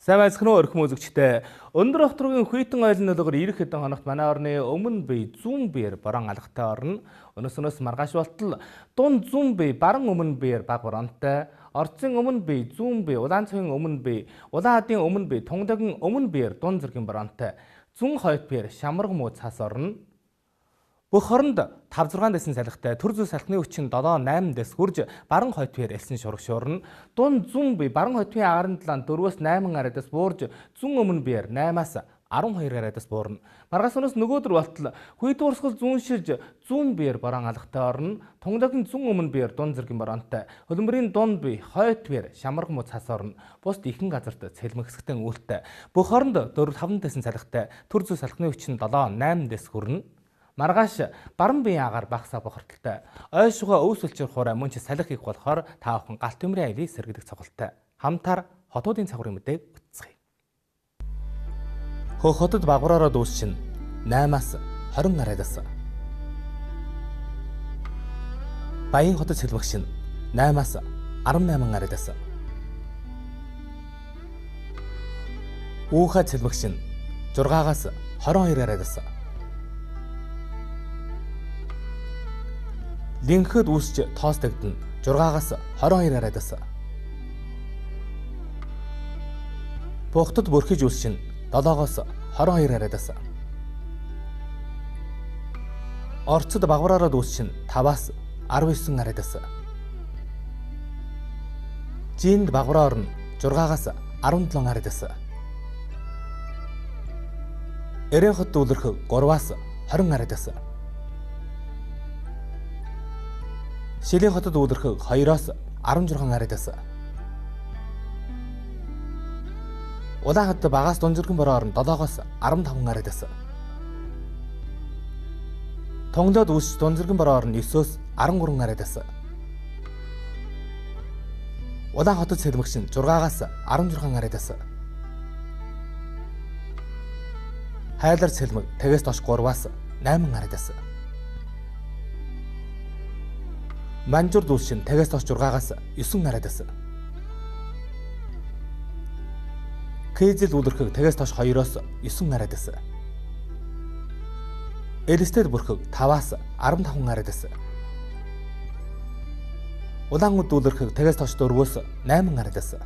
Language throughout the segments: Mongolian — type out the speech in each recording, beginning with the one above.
Сайн байцгаана уу өрхм үзэгчтэй. Өндөр Австралигийн Хүйтэн айлын нөлөөгөөр ирэх хэдэн хоногт манай орны өмнө бие зүүн биеэр борон алхахтай орно. Өнөөс маргааш болтол дунд зүүн бие баран өмнө биеэр баг боронтой. Орцын өмнө бие зүүн бие, улаан цэвийн өмнө бие, улаан хадын өмнө бие, тунгадагийн өмнө биеэр дунд зэргийн боронтой. Зүүн хойд биеэр шамраг муу цас орно. Бүх хоронд 5-6 дэсэн салхитай төр зүй салхины хүчин 7-8 дэс хүрж баран хойд биеэр элсэн шураг шуурна. Дунд зүүн бие баран хойд биеийн агарын талаанд 4-8 арадаас буурж зүүн өмнө биеэр 8-аас 12 арадаас буурна. Маргаас өнөөс нөгөөдөр болтол Хүйтэн урсгал зүүн ширж зүүн биеэр борон алхахтай орно. Тунгадагийн зүүн өмнө биеэр дунд зэргийн боронтой. Хөлбөмбөрийн дунд бие хойд биеэр шамраг муу цас орно. Бусд ихэнх газарт цэлмэг хэсэгтэн үүлтэй. Бүх хоронд 4-5 дэсэн салхитай төр зүй салхины хүчин 7-8 дэс хүрнэ. Маргааш баран биеийн агаар багасаа бохирдолтой. Ойшгоо өвс үлчээр хураа мөн ч салхи их болохоор та бүхэн галт төмрийн аялыг сэргийдэг цогцолтой. Хамтаар хотуудын цагуурын мэдээг үтцгээе. Хөх хотод багвараараа дүүс чинь 8-аас 20 арадаас. Баян хотод сэлмэг шин 8-аас 18 арадаас. Үүхэ сэлмэг шин 6-аас 22 арадаас. Линхэд үүсч тоостогдно 6-аас 22 арадаас. Бухтад бүрхэж үүсчин 7-оос 22 арадаас. Орцод багвараараа үүсчин 5-аас 19 арадаас. Жинд багвараа орно 6-аас 17 арадаас. Эрен хот дүүлэрх 3-аас 20 арадаас. Шилийн хотод үүлэрх 2-оос 16 арадаас. Улаан хот багаас дунд зэргийн бороо орно 7-оос 15 арадаас. Тонглоод үүсч дунд зэргийн бороо орно 9-оос 13 арадаас. Улаан хотод сэлмэгшин 6-аас 16 арадаас. Хайлар сэлмэг тэгээс дош 3-аас 8 арадаас. Манжур дүүсчин тэгээс дош 6-аас 9 арадаас. Кейзэл үлэрхэг тэгээс дош 2-оос 9 арадаас. Элстед бүрхэг 5-аас 15 арадаас. Улаан үд үлэрхэг тэгээс дош 4-өөс 8 арадаас.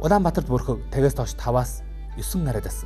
Улаанбаатарт бүрхэг тэгээс дош 5-аас 9 арадаас.